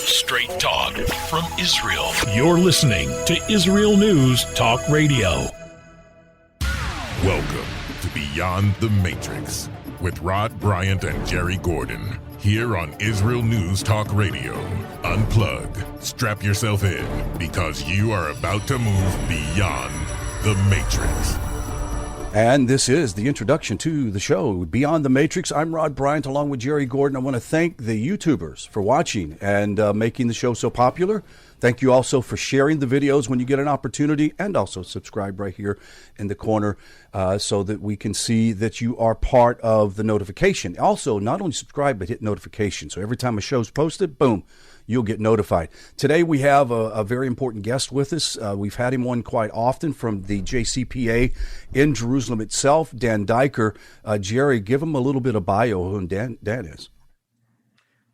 Straight talk from Israel. You're listening to Israel News Talk Radio. Welcome to Beyond the Matrix with Rod Bryant and Jerry Gordon. Here on Israel News Talk Radio. Unplug, strap yourself in, because you are about to move beyond the Matrix. And this is the introduction to the show, Beyond the Matrix. I'm Rod Bryant, along with Jerry Gordon. I want to thank the YouTubers for watching and making the show so popular. Thank you also for sharing the videos when you get an opportunity, and also subscribe right here in the corner so that we can see that you are part of the notification. Also, not only subscribe, but hit notification. So every time a show's posted, boom, you'll get notified. Today we have a very important guest with us. We've had him on quite often from the JCPA in Jerusalem itself, Dan Diker. Jerry, give him a little bit of bio who Dan is.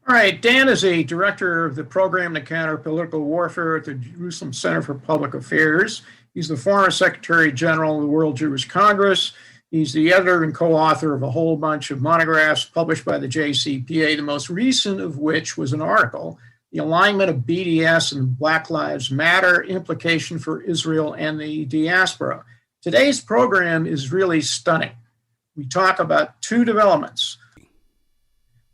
All right, Dan is a director of the Program to Counter Political Warfare at the Jerusalem Center for Public Affairs. He's the former Secretary General of the World Jewish Congress. He's the editor and co-author of a whole bunch of monographs published by the JCPA, the most recent of which was an article, The Alignment of BDS and Black Lives Matter, Implication for Israel and the Diaspora. Today's program is really stunning. We talk about two developments.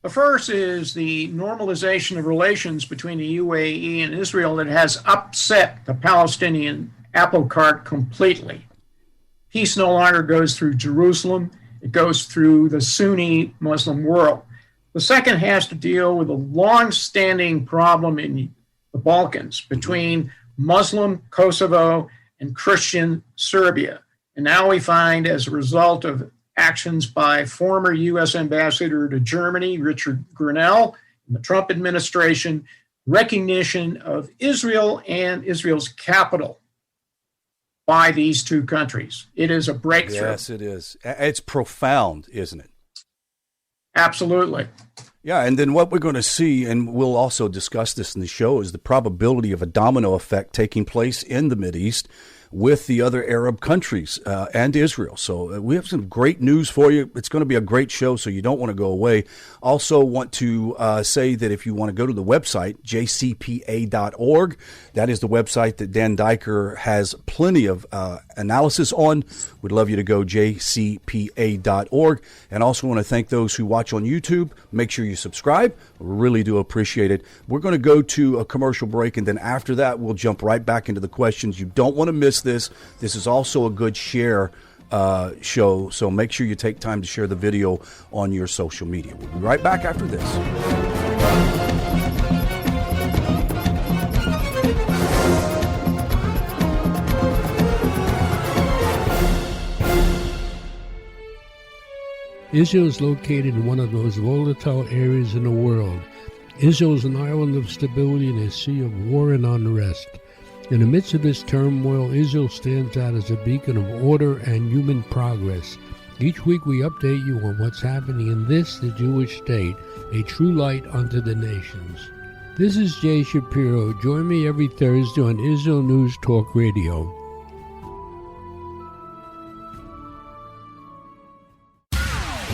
The first is the normalization of relations between the UAE and Israel that has upset the Palestinian apple cart completely. Peace no longer goes through Jerusalem, it goes through the Sunni Muslim world. The second has to deal with a long-standing problem in the Balkans between Muslim Kosovo and Christian Serbia. And now we find, as a result of actions by former U.S. Ambassador to Germany, Richard Grenell, in the Trump administration, recognition of Israel and Israel's capital by these two countries. It is a breakthrough. Yes, it is. It's profound, isn't it? Absolutely. Yeah, and then what we're going to see, and we'll also discuss this in the show, is the probability of a domino effect taking place in the Mideast with the other Arab countries and Israel. So we have some great news for you. It's going to be a great show, so you don't want to go away. Also want to say that if you want to go to the website, jcpa.org, that is the website that Dan Diker has plenty of analysis on. We'd love you to go jcpa.org. And also want to thank those who watch on YouTube. Make sure you subscribe. Really do appreciate it. We're going to go to a commercial break, and then after that, we'll jump right back into the questions. You don't want to miss this. This is also a good share show, so make sure you take time to share the video on your social media. We'll be right back after this. Israel is located in one of the most volatile areas in the world. Israel is an island of stability in a sea of war and unrest. In the midst of this turmoil, Israel stands out as a beacon of order and human progress. Each week we update you on what's happening in this, the Jewish state, a true light unto the nations. This is Jay Shapiro. Join me every Thursday on Israel News Talk Radio.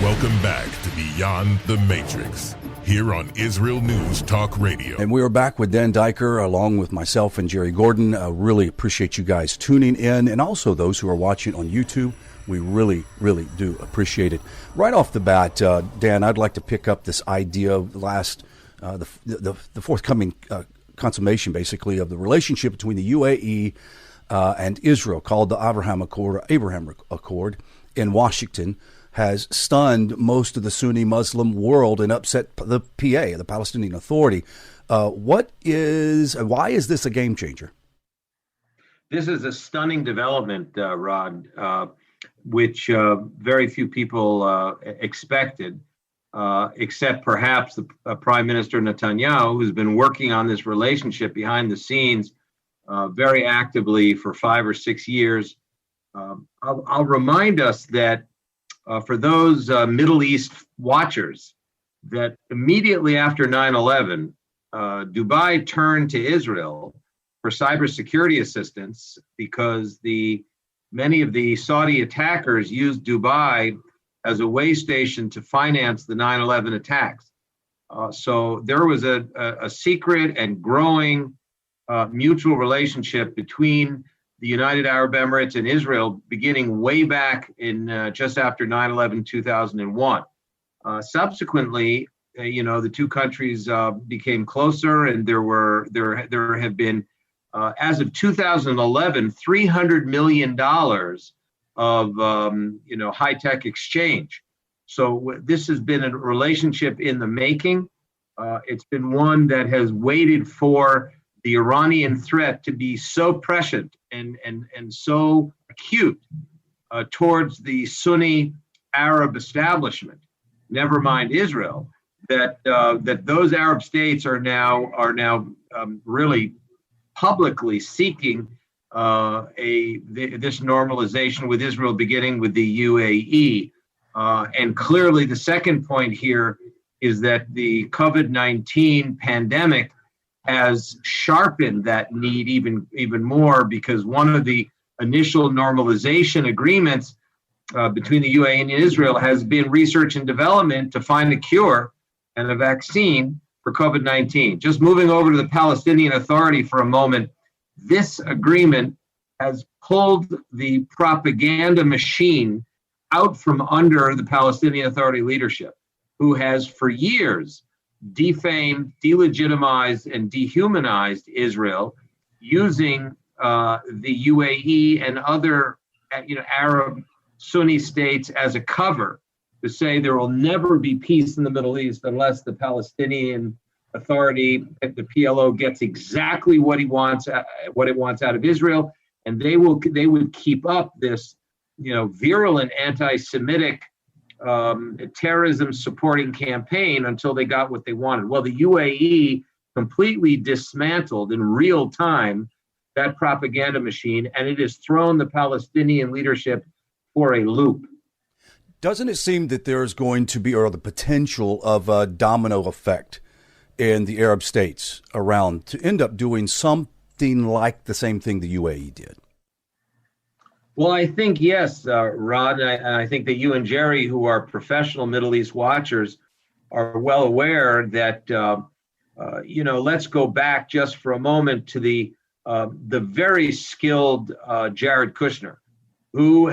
Welcome back to Beyond the Matrix, here on Israel News Talk Radio. And we are back with Dan Diker, along with myself and Jerry Gordon. Really appreciate you guys tuning in, and also those who are watching on YouTube. We really, really do appreciate it. Right off the bat, Dan, I'd like to pick up this idea of the forthcoming consummation, basically, of the relationship between the UAE and Israel, called the Abraham Accord in Washington, has stunned most of the Sunni Muslim world and upset the PA, the Palestinian Authority. Why is this a game changer? This is a stunning development, Rod, which very few people expected, except perhaps the Prime Minister Netanyahu, who's been working on this relationship behind the scenes very actively for 5 or 6 years. I'll remind us that for those Middle East watchers, that immediately after 9/11, Dubai turned to Israel for cybersecurity assistance because many of the Saudi attackers used Dubai as a way station to finance the 9/11 attacks. So there was a secret and growing mutual relationship between the United Arab Emirates and Israel beginning way back in just after 9/11, 2001. Subsequently, the two countries became closer, and there have been, as of 2011, $300 million of high-tech exchange. So this has been a relationship in the making. It's been one that has waited for the Iranian threat to be so prescient and so acute towards the Sunni Arab establishment, never mind Israel, that those Arab states are now really publicly seeking this normalization, with Israel beginning with the UAE. And clearly the second point here is that the COVID-19 pandemic has sharpened that need even more, because one of the initial normalization agreements between the UAE and Israel has been research and development to find a cure and a vaccine for COVID-19. Just moving over to the Palestinian Authority for a moment, this agreement has pulled the propaganda machine out from under the Palestinian Authority leadership, who has for years defamed, delegitimized, and dehumanized Israel, using the UAE and other Arab Sunni states as a cover to say there will never be peace in the Middle East unless the Palestinian Authority, the PLO, gets exactly what it wants out of Israel, and they would keep up this virulent anti-Semitic terrorism supporting campaign until they got what they wanted. Well, the UAE completely dismantled in real time that propaganda machine, and it has thrown the Palestinian leadership for a loop. Doesn't it seem that there is going to be, or the potential of a domino effect in the Arab states around to end up doing something like the same thing the UAE did? Well, I think, yes, Rod, and I think that you and Jerry, who are professional Middle East watchers, are well aware that, let's go back just for a moment to the very skilled Jared Kushner, who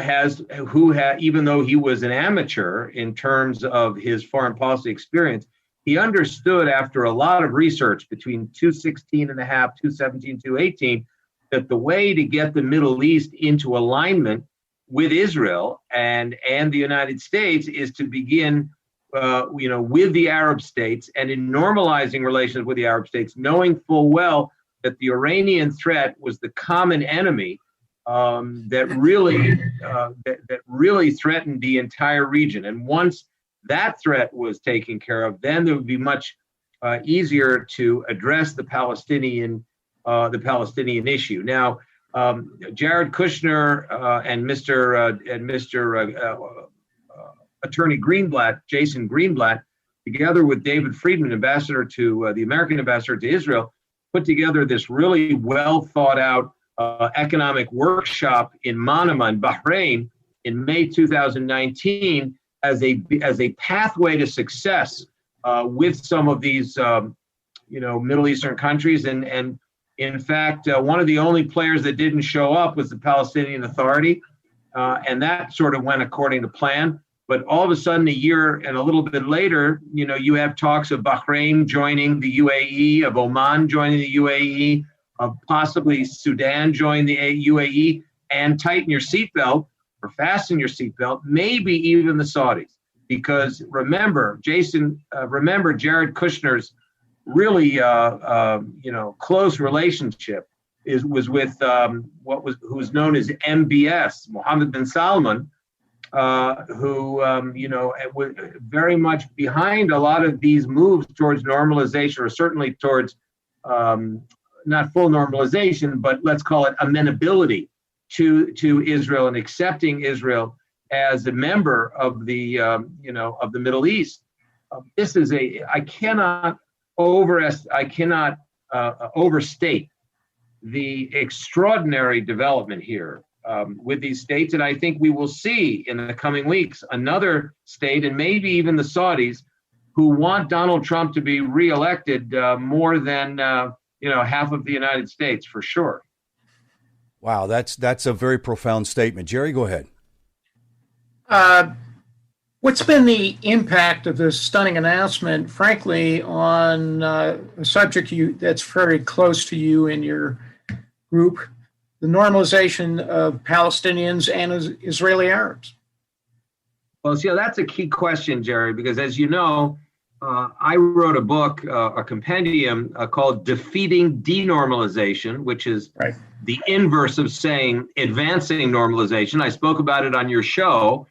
even though he was an amateur in terms of his foreign policy experience, he understood after a lot of research between 216 and a half, 217, 218, that the way to get the Middle East into alignment with Israel and the United States is to begin, with the Arab states, and in normalizing relations with the Arab states, knowing full well that the Iranian threat was the common enemy that really threatened the entire region. And once that threat was taken care of, then it would be much easier to address the Palestinian issue. Now, Jared Kushner and Mr. Attorney Greenblatt, Jason Greenblatt, together with David Friedman, the American ambassador to Israel, put together this really well thought out economic workshop in Manama in Bahrain in May 2019 as a pathway to success with some of these Middle Eastern countries. And in fact, one of the only players that didn't show up was the Palestinian Authority, and that sort of went according to plan. But all of a sudden, a year and a little bit later, you have talks of Bahrain joining the UAE, of Oman joining the UAE, of possibly Sudan joining the UAE, and tighten your seatbelt or fasten your seatbelt, maybe even the Saudis. Because remember, Jared Kushner's really close relationship was with who was known as MBS, Mohammed bin Salman, who was very much behind a lot of these moves towards normalization, or certainly towards not full normalization, but let's call it amenability to Israel and accepting Israel as a member of the of the Middle East. This is I cannot overstate the extraordinary development here with these states, and I think we will see in the coming weeks another state, and maybe even the Saudis, who want Donald Trump to be reelected more than half of the United States, for sure. Wow, that's a very profound statement. Jerry, go ahead. What's been the impact of this stunning announcement, frankly, on a subject that's very close to you in your group, the normalization of Palestinians and Israeli Arabs? Well, that's a key question, Jerry, because as you know, I wrote a book, a compendium called Defeating Denormalization, which is the inverse of saying advancing normalization. I spoke about it on your show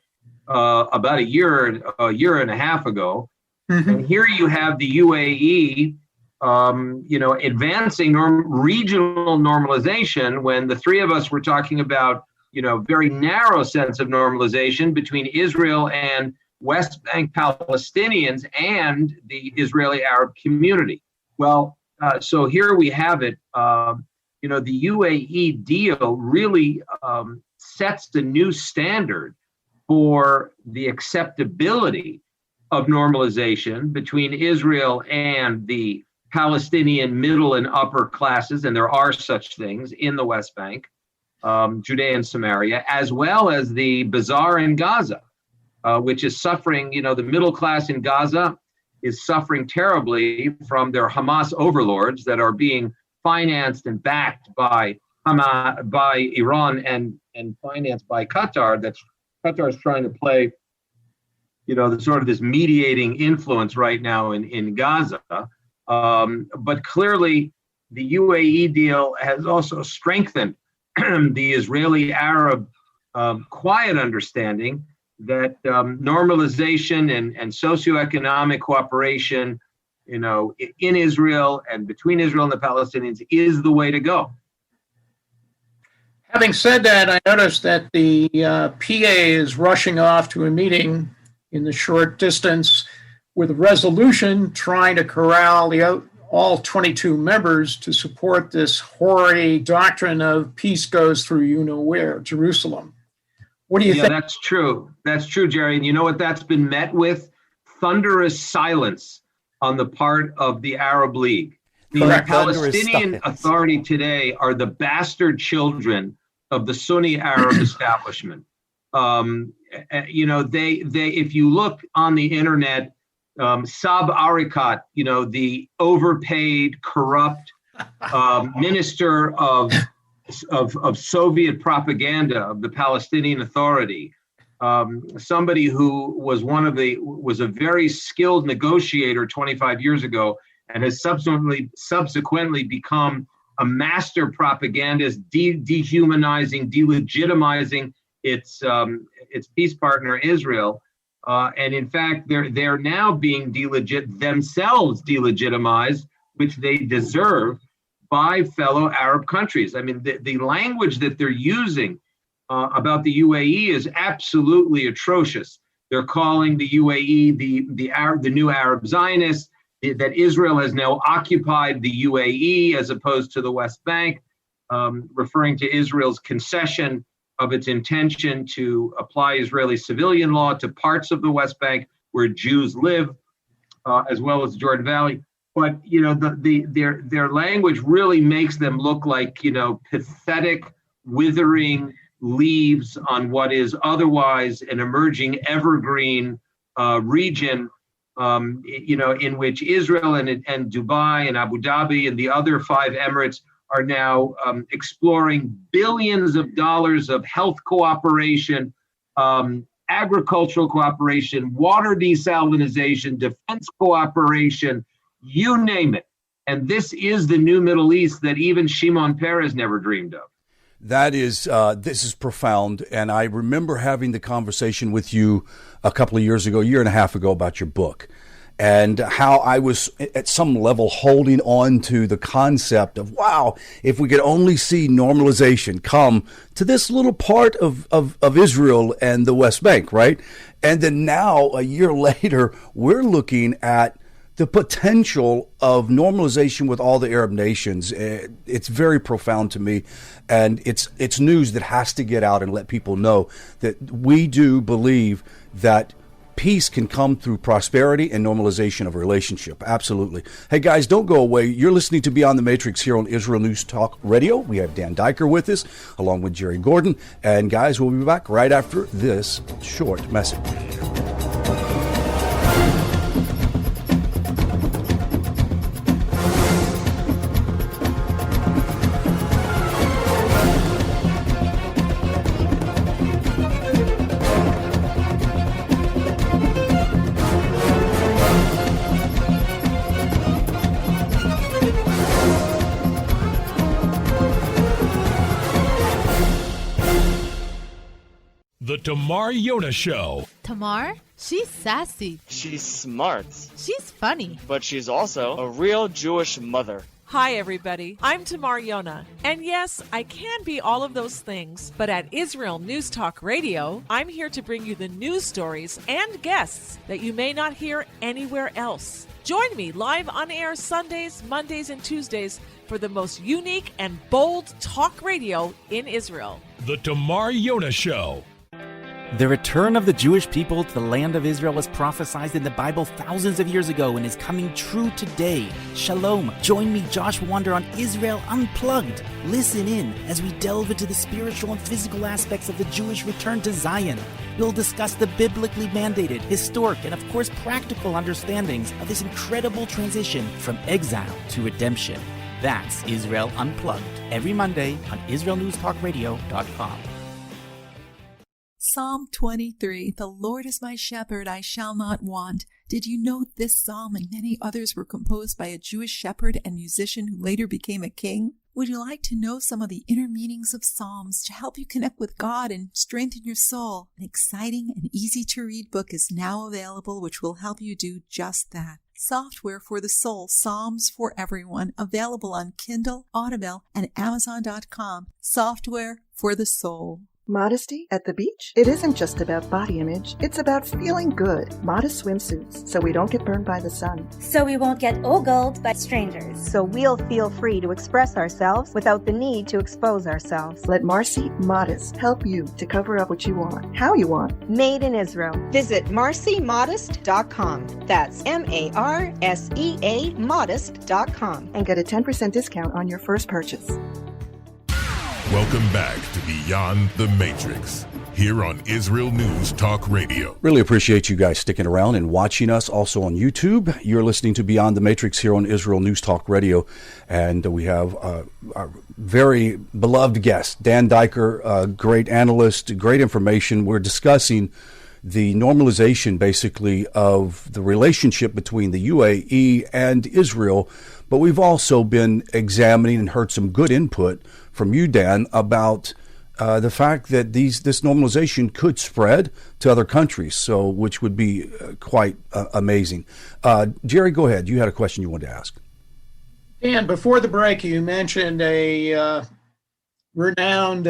about a year and a half ago. Mm-hmm. And here you have the UAE, advancing regional normalization when the three of us were talking about, very narrow sense of normalization between Israel and West Bank Palestinians and the Israeli Arab community. Well, so here we have it. The UAE deal really sets the new standard for the acceptability of normalization between Israel and the Palestinian middle and upper classes, and there are such things in the West Bank, Judea and Samaria, as well as the bazaar in Gaza. Which is suffering, the middle class in Gaza is suffering terribly from their Hamas overlords that are being financed and backed by Iran and financed by Qatar. Qatar is trying to play, the sort of this mediating influence right now in Gaza. But clearly, the UAE deal has also strengthened the Israeli-Arab quiet understanding that normalization and socioeconomic cooperation, in Israel and between Israel and the Palestinians is the way to go. Having said that, I noticed that the PA is rushing off to a meeting in the short distance with a resolution trying to corral all 22 members to support this hoary doctrine of peace goes through you-know-where, Jerusalem. What do you think? That's true. That's true, Jerry. And you know what that's been met with? Thunderous silence on the part of the Arab League. The Palestinian Authority today are the bastard children of the Sunni Arab establishment. They if you look on the internet, Saab Arikat, the overpaid, corrupt minister of Soviet propaganda of the Palestinian Authority, somebody who was a very skilled negotiator 25 years ago and has subsequently become a master propagandist, dehumanizing, delegitimizing its peace partner Israel, and in fact they're now being themselves delegitimized, which they deserve, by fellow Arab countries. I mean, the language that they're using about the UAE is absolutely atrocious. They're calling the UAE the new Arab Zionists, that Israel has now occupied the UAE as opposed to the West Bank, referring to Israel's concession of its intention to apply Israeli civilian law to parts of the West Bank where Jews live, as well as the Jordan Valley. But their language really makes them look like pathetic, withering leaves on what is otherwise an emerging evergreen region, in which Israel and Dubai and Abu Dhabi and the other 5 emirates are now exploring billions of dollars of health cooperation, agricultural cooperation, water desalinization, defense cooperation, you name it. And this is the new Middle East that even Shimon Peres never dreamed of. That is, this is profound. And I remember having the conversation with you a couple of years ago, a year and a half ago, about your book, and how I was at some level holding on to the concept of, wow, if we could only see normalization come to this little part of Israel and the West Bank, right? And then now, a year later, we're looking at the potential of normalization with all the Arab nations. It's very profound to me, and it's news that has to get out and let people know that we do believe that peace can come through prosperity and normalization of relationship. Absolutely. Hey, guys, don't go away. You're listening to Beyond the Matrix here on Israel News Talk Radio. We have Dan Diker with us, along with Jerry Gordon. And, guys, we'll be back right after this short message. The Tamar Yona Show. Tamar? She's sassy. She's smart. She's funny. But she's also a real Jewish mother. Hi, everybody. I'm Tamar Yona. And yes, I can be all of those things. But at Israel News Talk Radio, I'm here to bring you the news stories and guests that you may not hear anywhere else. Join me live on air Sundays, Mondays, and Tuesdays for the most unique and bold talk radio in Israel. The Tamar Yona Show. The return of the Jewish people to the land of Israel was prophesied in the Bible thousands of years ago and is coming true today. Shalom. Join me, Josh Wander, on Israel Unplugged. Listen in as we delve into the spiritual and physical aspects of the Jewish return to Zion. We'll discuss the biblically mandated, historic, and of course practical understandings of this incredible transition from exile to redemption. That's Israel Unplugged, every Monday on IsraelNewsTalkRadio.com. Psalm 23, the Lord is my shepherd, I shall not want. Did you know this psalm and many others were composed by a Jewish shepherd and musician who later became a king? Would you like to know some of the inner meanings of Psalms to help you connect with God and strengthen your soul? An exciting and easy-to-read book is now available which will help you do just that. Software for the Soul, Psalms for Everyone, available on Kindle, Audible, and Amazon.com. Software for the Soul. Modesty at the beach? It isn't just about body image. It's about feeling good. Modest swimsuits, so we don't get burned by the sun. So we won't get ogled by strangers. So we'll feel free to express ourselves without the need to expose ourselves. Let Marcy Modest help you to cover up what you want, how you want. Made in Israel. Visit marcymodest.com. That's MARSEA modest.com. And get a 10% discount on your first purchase. Welcome back to Beyond the Matrix, here on Israel News Talk Radio. Really appreciate you guys sticking around and watching us also on YouTube. You're listening to Beyond the Matrix here on Israel News Talk Radio. And we have our very beloved guest, Dan Diker, great analyst, great information. We're discussing the normalization, basically, of the relationship between the UAE and Israel. But we've also been examining and heard some good input from you, Dan, about the fact that this normalization could spread to other countries, so which would be quite amazing. Jerry, go ahead. You had a question you wanted to ask. Dan, before the break, you mentioned a renowned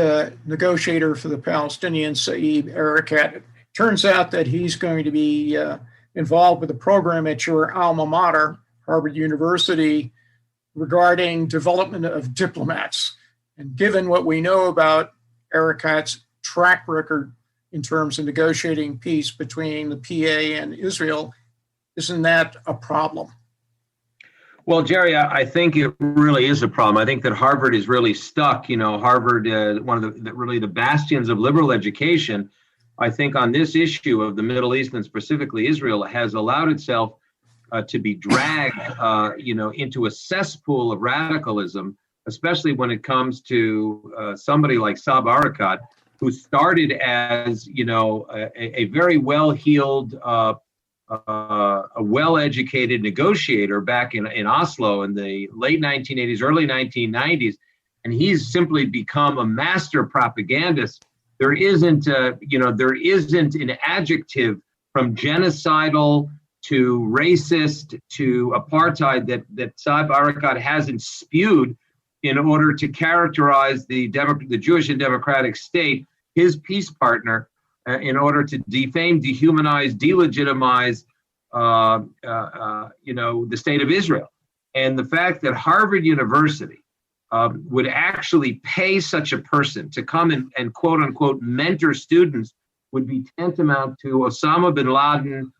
negotiator for the Palestinians, Saeb Erekat. It turns out that he's going to be involved with a program at your alma mater, Harvard University, regarding development of diplomats. And given what we know about Erekat's track record in terms of negotiating peace between the PA and Israel, isn't that a problem? Well, Jerry, I think it really is a problem. I think that Harvard is really stuck. You know, Harvard, one of the bastions of liberal education, I think on this issue of the Middle East and specifically Israel, has allowed itself to be dragged, into a cesspool of radicalism, especially when it comes to somebody like Saeb Erekat, who started as, a very well-heeled, a well-educated negotiator back in Oslo in the late 1980s, early 1990s, and he's simply become a master propagandist. There isn't an adjective from genocidal to racist to apartheid that Saeb Erekat hasn't spewed in order to characterize the Jewish and democratic state, his peace partner, in order to defame, dehumanize, delegitimize, the state of Israel. And the fact that Harvard University would actually pay such a person to come and quote unquote mentor students would be tantamount to Osama bin Laden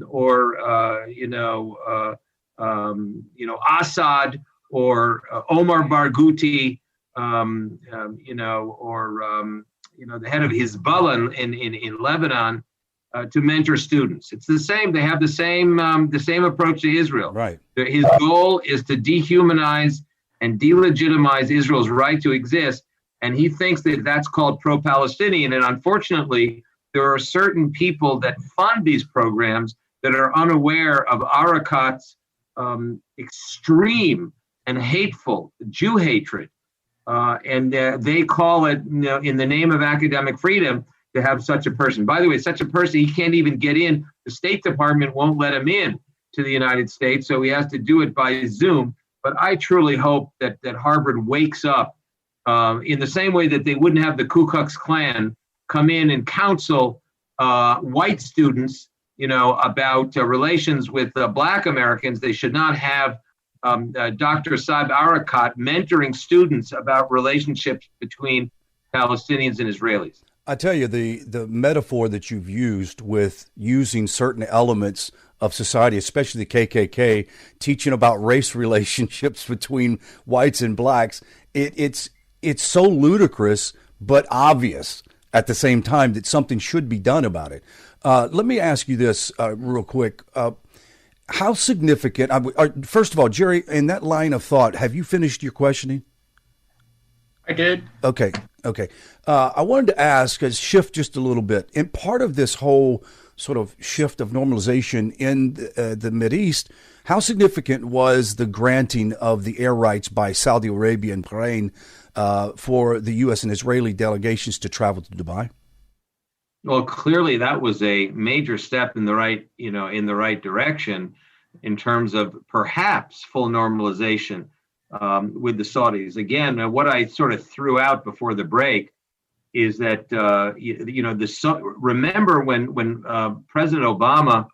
or Assad or Omar Barghouti, the head of Hezbollah in Lebanon, to mentor students. It's the same. They have the same approach to Israel. Right. His goal is to dehumanize and delegitimize Israel's right to exist, and he thinks that that's called pro-Palestinian. And unfortunately, there are certain people that fund these programs that are unaware of Arafat's extreme and hateful Jew hatred, and they call it, in the name of academic freedom, to have such a person. By the way, such a person, he can't even get in. The State Department won't let him in to the United States, so he has to do it by Zoom. But I truly hope that Harvard wakes up in the same way that they wouldn't have the Ku Klux Klan come in and counsel white students, about relations with Black Americans. They should not have Dr. Saeb Erekat mentoring students about relationships between Palestinians and Israelis. I tell you, the metaphor that you've used with using certain elements of society, especially the KKK, teaching about race relationships between whites and blacks, it's so ludicrous but obvious at the same time that something should be done about it. Let me ask you this real quick. How significant, first of all, Jerry, in that line of thought, have you finished your questioning? I did. Okay. I wanted to ask, shift just a little bit. In part of this whole sort of shift of normalization in the Mideast, how significant was the granting of the air rights by Saudi Arabia and Bahrain for the U.S. and Israeli delegations to travel to Dubai? Well, clearly that was a major step in the right direction in terms of perhaps full normalization with the Saudis. Again, what I sort of threw out before the break is that remember when President Obama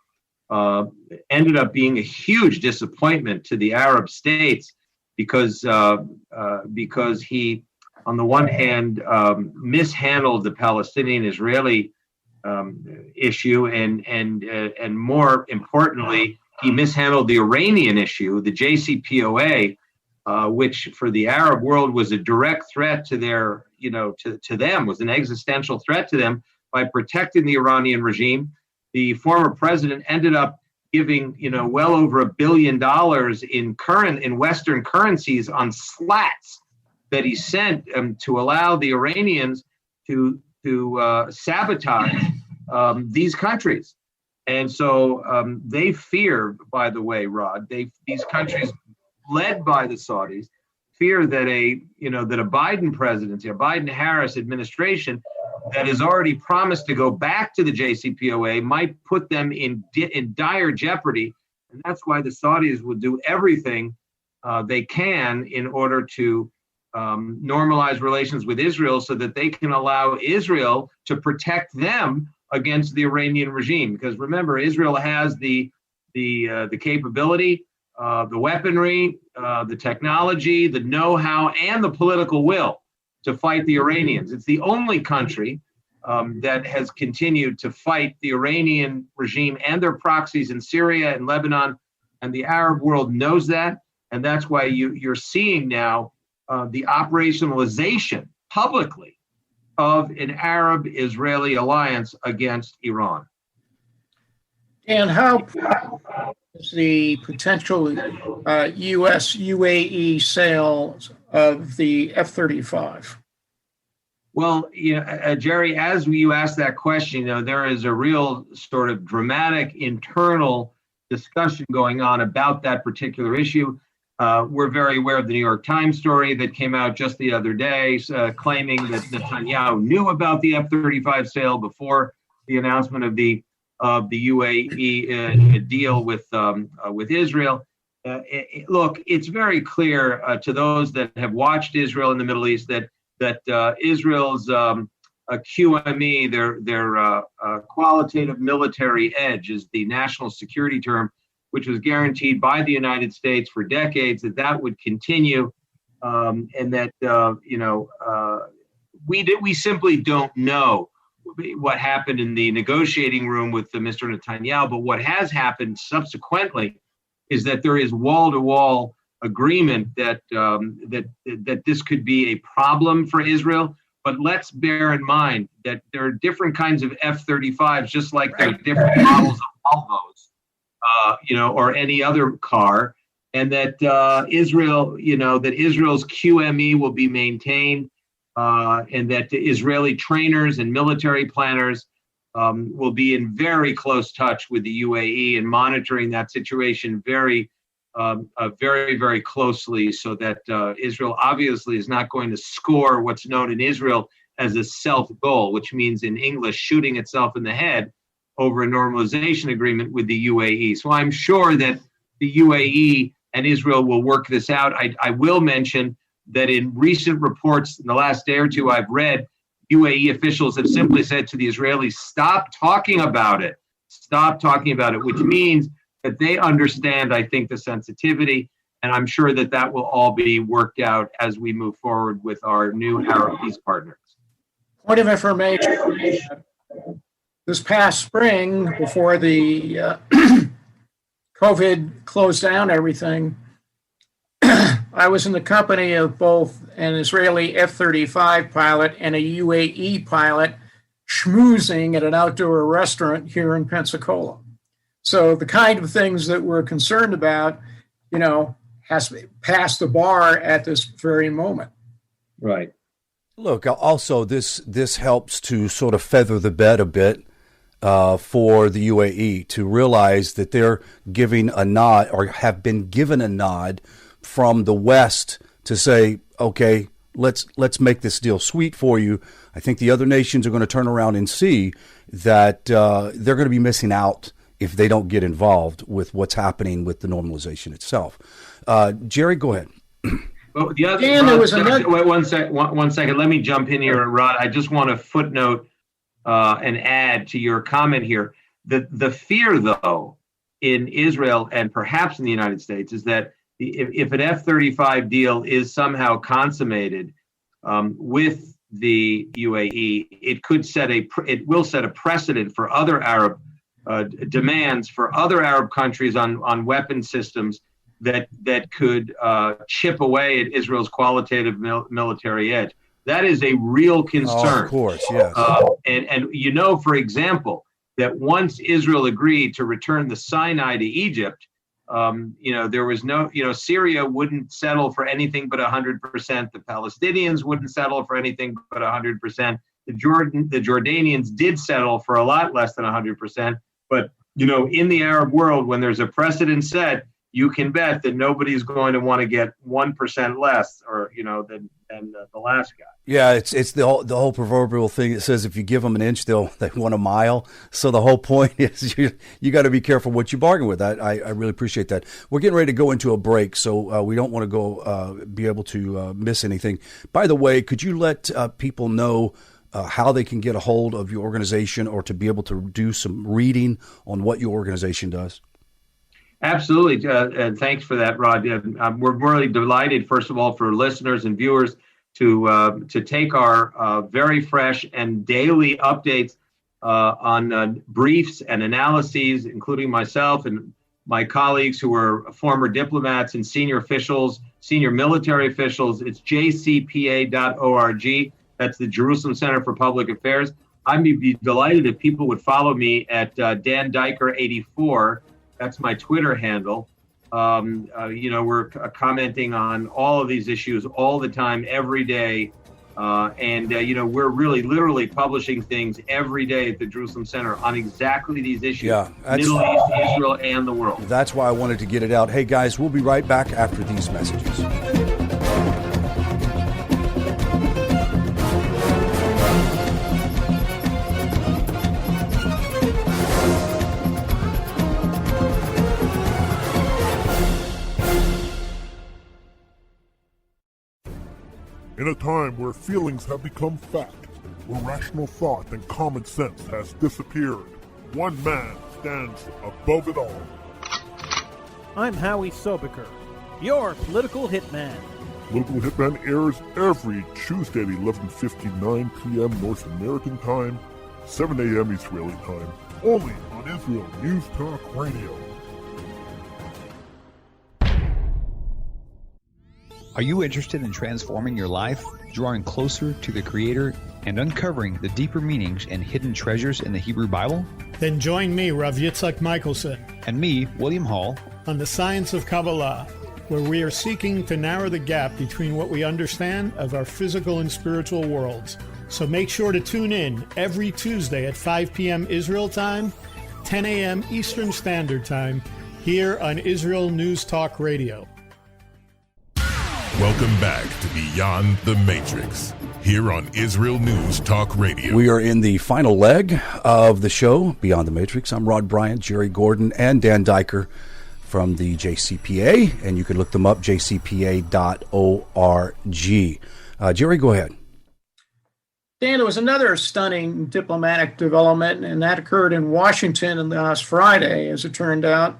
ended up being a huge disappointment to the Arab states because he, on the one hand, mishandled the Palestinian-Israeli issue, and more importantly, he mishandled the Iranian issue, the JCPOA, which for the Arab world was a direct threat to their, to them, was an existential threat to them by protecting the Iranian regime. The former president ended up giving, well over $1 billion in Western currencies on slats that he sent to allow the Iranians to sabotage these countries. And so they fear, by the way, Rod, these countries led by the Saudis fear that a Biden presidency, a Biden-Harris administration that has already promised to go back to the JCPOA might put them in dire jeopardy. And that's why the Saudis will do everything they can in order to normalize relations with Israel so that they can allow Israel to protect them against the Iranian regime. Because remember, Israel has the capability, the weaponry, the technology, the know-how, and the political will to fight the Iranians. It's the only country that has continued to fight the Iranian regime and their proxies in Syria and Lebanon, and the Arab world knows that, and that's why you're seeing now the operationalization publicly of an Arab-Israeli alliance against Iran. And how is the potential U.S. UAE sales of the F-35? Well, Jerry, as you asked that question, there is a real sort of dramatic internal discussion going on about that particular issue. We're very aware of the New York Times story that came out just the other day, claiming that Netanyahu knew about the F-35 sale before the announcement of the UAE deal with Israel. Look, it's very clear to those that have watched Israel in the Middle East that Israel's QME, their qualitative military edge, is the national security term, which was guaranteed by the United States for decades, that would continue, and that we simply don't know what happened in the negotiating room with Mr. Netanyahu, but what has happened subsequently is that there is wall-to-wall agreement that this could be a problem for Israel. But let's bear in mind that there are different kinds of F-35s, just like there are different models of Volvos, or any other car, and that Israel's QME will be maintained, and that the Israeli trainers and military planners will be in very close touch with the UAE and monitoring that situation very, very closely, so that Israel obviously is not going to score what's known in Israel as a self-goal, which means in English shooting itself in the head over a normalization agreement with the UAE. So I'm sure that the UAE and Israel will work this out. I will mention that in recent reports in the last day or two I've read, UAE officials have simply said to the Israelis, stop talking about it, which means that they understand, I think, the sensitivity, and I'm sure that will all be worked out as we move forward with our new Arab peace partners. Point of information, this past spring, before the COVID closed down everything, I was in the company of both an Israeli F-35 pilot and a UAE pilot schmoozing at an outdoor restaurant here in Pensacola. So the kind of things that we're concerned about, has passed the bar at this very moment. Right. Look, also this helps to sort of feather the bed a bit for the UAE to realize that they're giving a nod, or have been given a nod from the West to say, okay, let's make this deal sweet for you. I think the other nations are going to turn around and see that they're going to be missing out if they don't get involved with what's happening with the normalization itself. Jerry, go ahead. Well, the other, Dan, Rod, wait one second. Let me jump in here, Rod. I just want to footnote and add to your comment here. The fear, though, in Israel and perhaps in the United States is that if an F-35 deal is somehow consummated with the UAE, it will set a precedent for other Arab demands for other Arab countries on weapon systems that could chip away at Israel's qualitative military edge. That is a real concern. Of course, yes. And for example, that once Israel agreed to return the Sinai to Egypt, there was no, Syria wouldn't settle for anything but 100%. The Palestinians wouldn't settle for anything but 100%. The Jordanians did settle for a lot less than 100%. But, in the Arab world, when there's a precedent set, you can bet that nobody's going to want to get 1% less, or than the last guy. Yeah, it's the whole proverbial thing that says if you give them an inch, they want a mile. So the whole point is you got to be careful what you bargain with. I really appreciate that. We're getting ready to go into a break, so we don't want to go be able to miss anything. By the way, could you let people know how they can get a hold of your organization, or to be able to do some reading on what your organization does? Absolutely, and thanks for that, Rod. We're really delighted, first of all, for listeners and viewers to take our very fresh and daily updates on briefs and analyses, including myself and my colleagues who are former diplomats and senior military officials. It's jcpa.org. That's the Jerusalem Center for Public Affairs. I'd be delighted if people would follow me at Dan Diker 84. That's my Twitter handle. We're commenting on all of these issues all the time, every day. We're really literally publishing things every day at the Jerusalem Center on exactly these issues. Middle East, Israel, and the world. That's why I wanted to get it out. Hey, guys, we'll be right back after these messages. In a time where feelings have become fact, where rational thought and common sense has disappeared, one man stands above it all. I'm Howie Sobiker, your political hitman. Political Hitman airs every Tuesday at 11:59 p.m. North American Time, 7 a.m. Israeli time, only on Israel News Talk Radio. Are you interested in transforming your life, drawing closer to the Creator, and uncovering the deeper meanings and hidden treasures in the Hebrew Bible? Then join me, Rav Yitzhak Michelson, and me, William Hall, on the Science of Kabbalah, where we are seeking to narrow the gap between what we understand of our physical and spiritual worlds. So make sure to tune in every Tuesday at 5 p.m. Israel time, 10 a.m. Eastern Standard Time, here on Israel News Talk Radio. Welcome back to Beyond the Matrix, here on Israel News Talk Radio. We are in the final leg of the show, Beyond the Matrix. I'm Rod Bryant, Jerry Gordon, and Dan Diker from the JCPA, and you can look them up, jcpa.org. Jerry, go ahead. Dan, there was another stunning diplomatic development, and that occurred in Washington last Friday, as it turned out,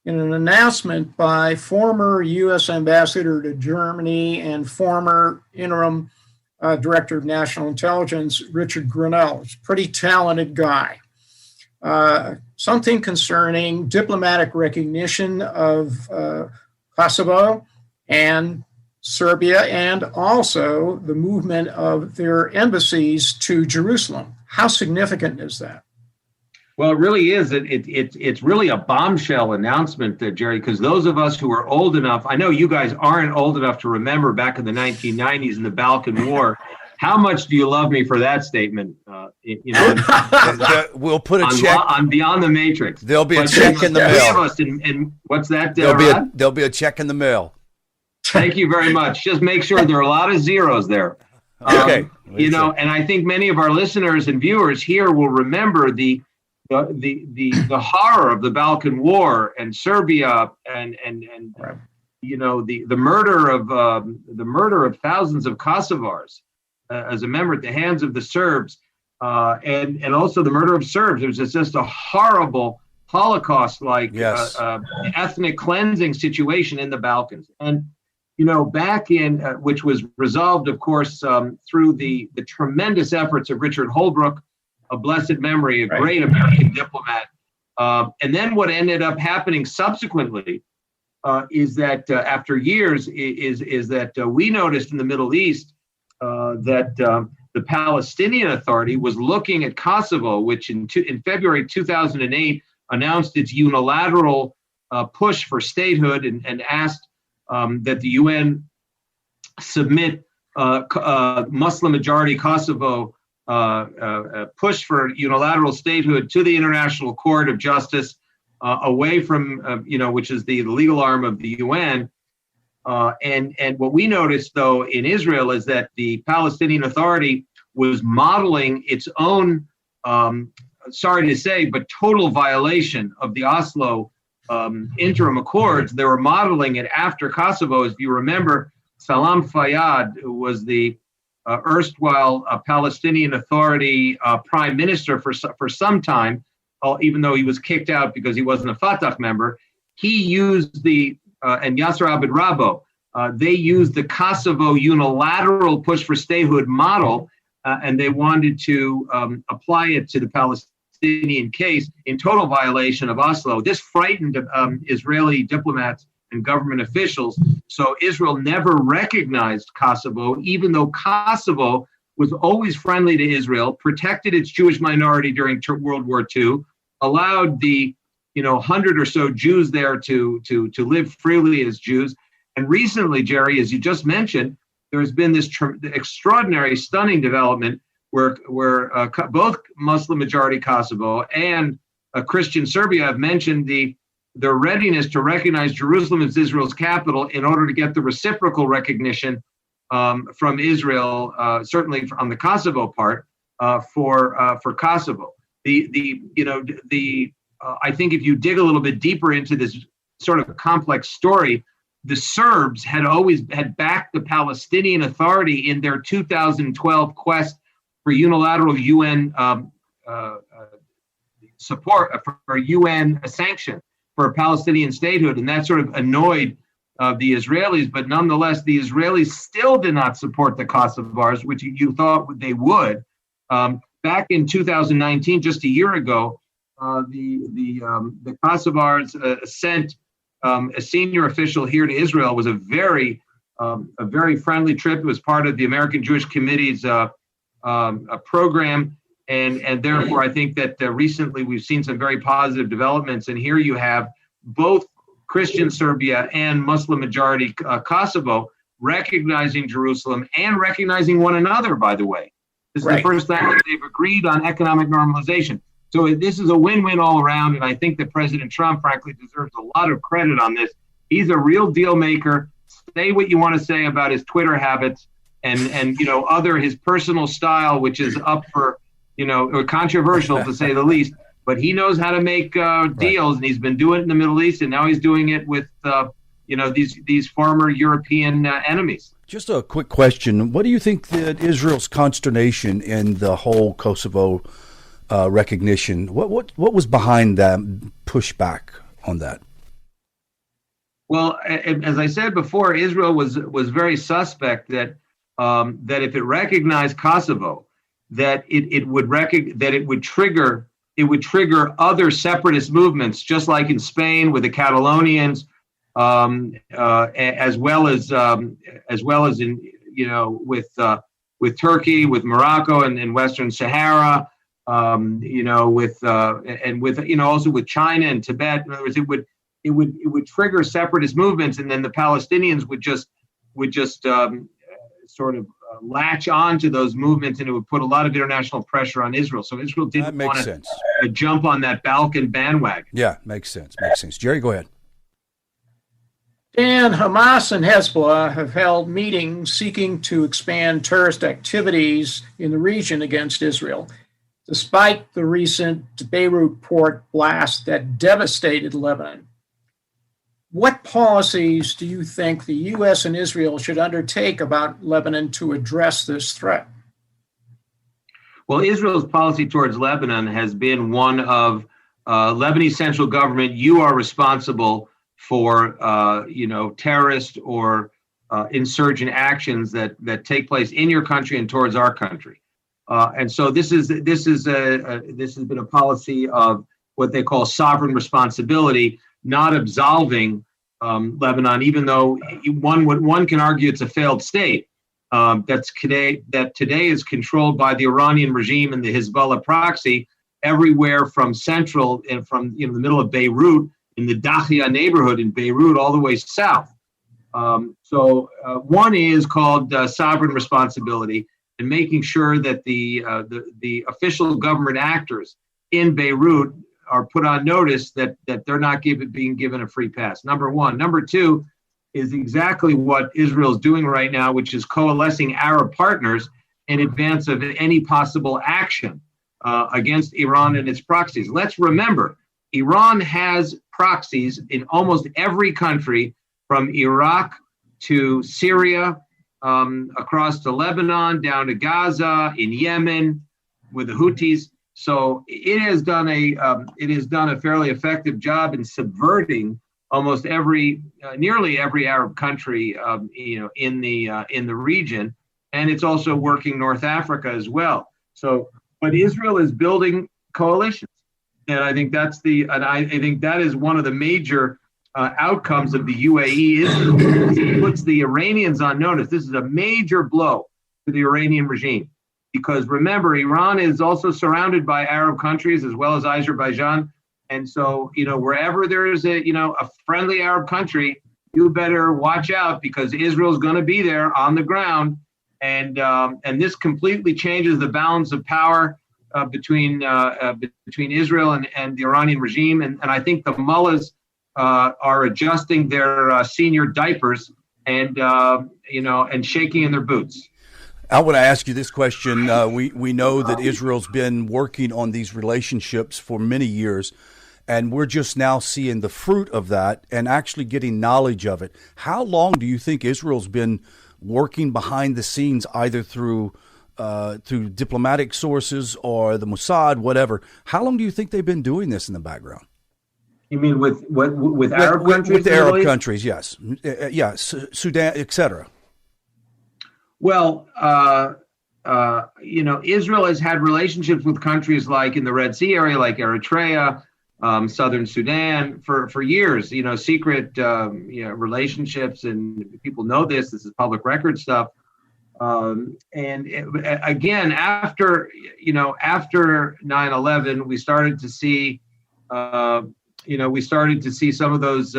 in an announcement by former U.S. Ambassador to Germany and former interim Director of National Intelligence, Richard Grenell. He's a pretty talented guy. Something concerning diplomatic recognition of Kosovo and Serbia, and also the movement of their embassies to Jerusalem. How significant is that? Well, it really is. It's really a bombshell announcement, Jerry, because those of us who are old enough, I know you guys aren't old enough to remember back in the 1990s in the Balkan War. How much do you love me for that statement? We'll put a check on Beyond the Matrix. There'll be a check in the mail. And what's that? There'll be a check in the mail. Thank you very much. Just make sure there are a lot of zeros there. Okay. And I think many of our listeners and viewers here will remember the horror of the Balkan War and Serbia and the murder of thousands of Kosovars as a member at the hands of the Serbs and also the murder of Serbs. It was just a horrible Holocaust-like ethnic cleansing situation in the Balkans. And back in which was resolved, of course, through the tremendous efforts of Richard Holbrooke, a blessed memory, a great American diplomat. And then what ended up happening subsequently is that after years is that we noticed in the Middle East that the Palestinian Authority was looking at Kosovo, which in February 2008 announced its unilateral push for statehood and asked that the UN submit Muslim majority Kosovo push for unilateral statehood to the International Court of Justice, away from which is the legal arm of the UN. And what we noticed though in Israel is that the Palestinian Authority was modeling its own, sorry to say, but total violation of the Oslo interim accords. They were modeling it after Kosovo. If you remember, Salam Fayyad, who was the erstwhile Palestinian Authority prime minister for some time, even though he was kicked out because he wasn't a Fatah member, he used and Yasser Abed Rabo, they used the Kosovo unilateral push for statehood model, and they wanted to apply it to the Palestinian case in total violation of Oslo. This frightened Israeli diplomats and government officials. So Israel never recognized Kosovo, even though Kosovo was always friendly to Israel, protected its Jewish minority during World War II, allowed the 100 or so Jews there to live freely as Jews. And recently, Jerry, as you just mentioned, there has been this extraordinary, stunning development where both Muslim majority Kosovo and Christian Serbia have mentioned their readiness to recognize Jerusalem as Israel's capital in order to get the reciprocal recognition from Israel, certainly on the Kosovo part, for Kosovo. I think if you dig a little bit deeper into this sort of complex story, the Serbs had always backed the Palestinian Authority in their 2012 quest for unilateral UN support for UN sanction for a Palestinian statehood, and that sort of annoyed the Israelis. But nonetheless, the Israelis still did not support the Kosovars, which you thought they would. back in 2019, just a year ago, the Kosovars sent a senior official here to Israel. It was a very friendly trip. It was part of the American Jewish Committee's program. And therefore, I think that recently we've seen some very positive developments. And here you have both Christian Serbia and Muslim majority Kosovo recognizing Jerusalem and recognizing one another, by the way. This is the first time that they've agreed on economic normalization. So this is a win-win all around. And I think that President Trump, frankly, deserves a lot of credit on this. He's a real deal maker. Say what you want to say about his Twitter habits and his personal style, which is up for, or controversial to say the least. But he knows how to make deals, and he's been doing it in the Middle East, and now he's doing it with, these former European enemies. Just a quick question. What do you think that Israel's consternation in the whole Kosovo recognition, what was behind that pushback on that? Well, as I said before, Israel was very suspect that if it recognized Kosovo, that it would trigger other separatist movements, just like in Spain with the Catalonians, as well as in with Turkey, with Morocco and Western Sahara, also with China and Tibet. In other words, it would trigger separatist movements, and then the Palestinians would just sort of latch on to those movements, and it would put a lot of international pressure on Israel. So Israel didn't want to jump on that Balkan bandwagon. Yeah, makes sense. Jerry, go ahead. Dan, Hamas and Hezbollah have held meetings seeking to expand terrorist activities in the region against Israel, despite the recent Beirut port blast that devastated Lebanon. What policies do you think the U.S. and Israel should undertake about Lebanon to address this threat? Well, Israel's policy towards Lebanon has been one of Lebanese central government. You are responsible for terrorist or insurgent actions that take place in your country and towards our country. And so this has been a policy of what they call sovereign responsibility, not absolving Lebanon, even though one can argue it's a failed state that today is controlled by the Iranian regime and the Hezbollah proxy everywhere from central and from the middle of Beirut in the Dahia neighborhood in Beirut all the way south. So one is called sovereign responsibility, and making sure that the official government actors in Beirut are put on notice that they're not being given a free pass. Number one. Number two is exactly what Israel's doing right now, which is coalescing Arab partners in advance of any possible action against Iran and its proxies. Let's remember, Iran has proxies in almost every country, from Iraq to Syria, across to Lebanon, down to Gaza, in Yemen, with the Houthis. So it has done a fairly effective job in subverting almost nearly every Arab country, in the region, and it's also working North Africa as well. So, but Israel is building coalitions, and I think I think that is one of the major outcomes of the UAE Israel. It puts the Iranians on notice. This is a major blow to the Iranian regime. Because remember, Iran is also surrounded by Arab countries as well as Azerbaijan. And so, wherever there is a friendly Arab country, you better watch out, because Israel's going to be there on the ground. And this completely changes the balance of power between Israel and the Iranian regime. And I think the mullahs are adjusting their senior diapers and shaking in their boots. I want to ask you this question. We know that Israel's been working on these relationships for many years, and we're just now seeing the fruit of that and actually getting knowledge of it. How long do you think Israel's been working behind the scenes, either through diplomatic sources or the Mossad, whatever? How long do you think they've been doing this in the background? You mean with Arab countries? With the Arab countries, yes. Sudan, etc. Well, Israel has had relationships with countries like in the Red Sea area, like Eritrea, Southern Sudan for years, secret relationships, and people know this. This is public record stuff. Again, after 9/11, we started to see, some of those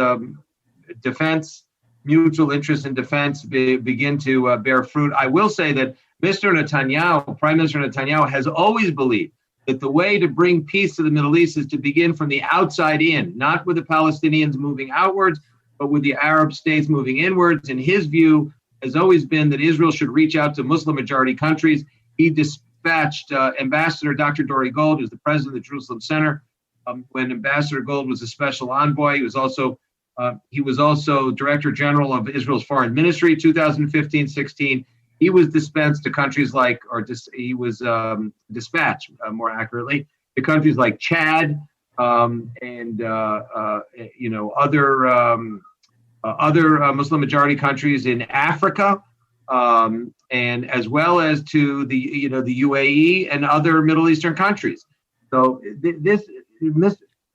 mutual interest in defense begin to bear fruit. I will say that Prime Minister Netanyahu has always believed that the way to bring peace to the Middle East is to begin from the outside in, not with the Palestinians moving outwards, but with the Arab states moving inwards. And his view has always been that Israel should reach out to Muslim-majority countries. He dispatched Ambassador Dr. Dori Gold, who's the president of the Jerusalem Center, when Ambassador Gold was a special envoy. He was also Director General of Israel's Foreign Ministry, 2015-16. He was dispatched to countries like, dispatched more accurately, to countries like Chad and other Muslim majority countries in Africa, and as well as to the UAE and other Middle Eastern countries. So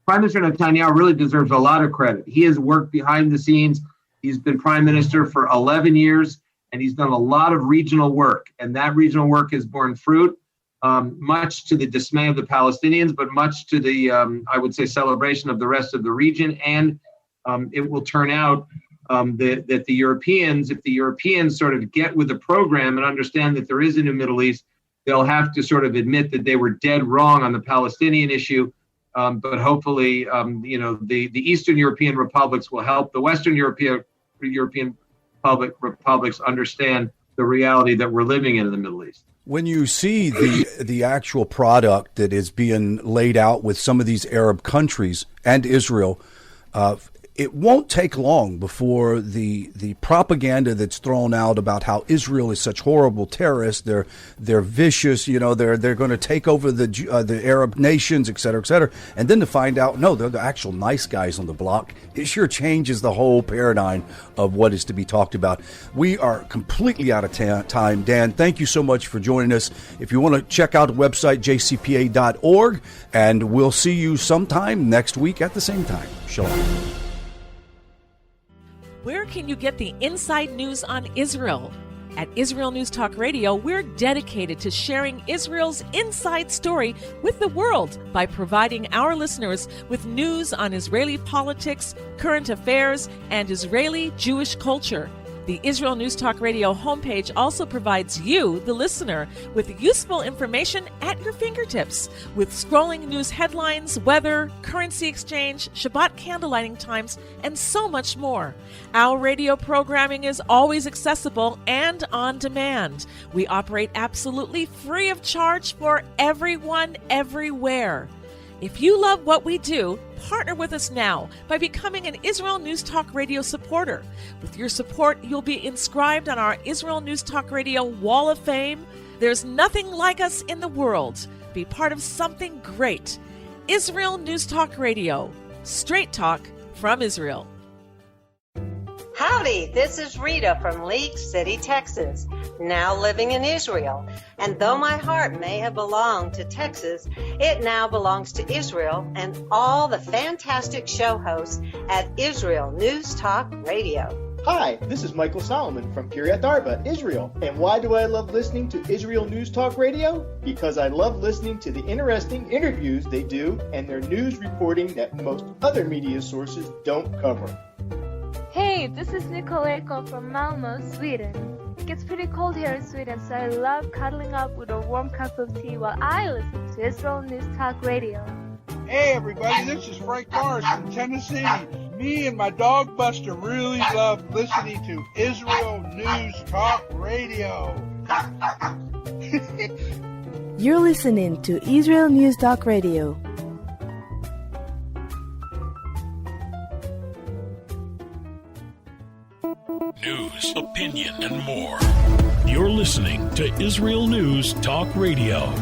Prime Minister Netanyahu really deserves a lot of credit. He has worked behind the scenes. He's been prime minister for 11 years, and he's done a lot of regional work. And that regional work has borne fruit, much to the dismay of the Palestinians, but much to the, I would say, celebration of the rest of the region. And it will turn out that the Europeans, if the Europeans sort of get with the program and understand that there is a new Middle East, they'll have to sort of admit that they were dead wrong on the Palestinian issue. But hopefully, the Eastern European republics will help the Western European republics understand the reality that we're living in the Middle East. When you see the actual product that is being laid out with some of these Arab countries and Israel, it won't take long before the propaganda that's thrown out about how Israel is such horrible terrorists, they're vicious, they're going to take over the Arab nations, et cetera, and then to find out, no, they're the actual nice guys on the block. It sure changes the whole paradigm of what is to be talked about. We are completely out of time. Dan, thank you so much for joining us. If you want to check out the website, jcpa.org, and we'll see you sometime next week at the same time. Shalom. Where can you get the inside news on Israel? At Israel News Talk Radio, we're dedicated to sharing Israel's inside story with the world by providing our listeners with news on Israeli politics, current affairs, and Israeli Jewish culture. The Israel News Talk Radio homepage also provides you, the listener, with useful information at your fingertips, with scrolling news headlines, weather, currency exchange, Shabbat candlelighting times, and so much more. Our radio programming is always accessible and on demand. We operate absolutely free of charge for everyone, everywhere. If you love what we do, partner with us now by becoming an Israel News Talk Radio supporter. With your support, you'll be inscribed on our Israel News Talk Radio Wall of Fame. There's nothing like us in the world. Be part of something great. Israel News Talk Radio. Straight talk from Israel. Howdy, this is Rita from League City, Texas, now living in Israel. And though my heart may have belonged to Texas, it now belongs to Israel and all the fantastic show hosts at Israel News Talk Radio. Hi, this is Michael Solomon from Kiryat Arba, Israel. And why do I love listening to Israel News Talk Radio? Because I love listening to the interesting interviews they do and their news reporting that most other media sources don't cover. Hey, this is Nicoleko from Malmö, Sweden. It gets pretty cold here in Sweden, so I love cuddling up with a warm cup of tea while I listen to Israel News Talk Radio. Hey everybody, this is Frank Morris from Tennessee. Me and my dog Buster really love listening to Israel News Talk Radio. You're listening to Israel News Talk Radio. News, opinion, and more. You're listening to Israel News Talk Radio.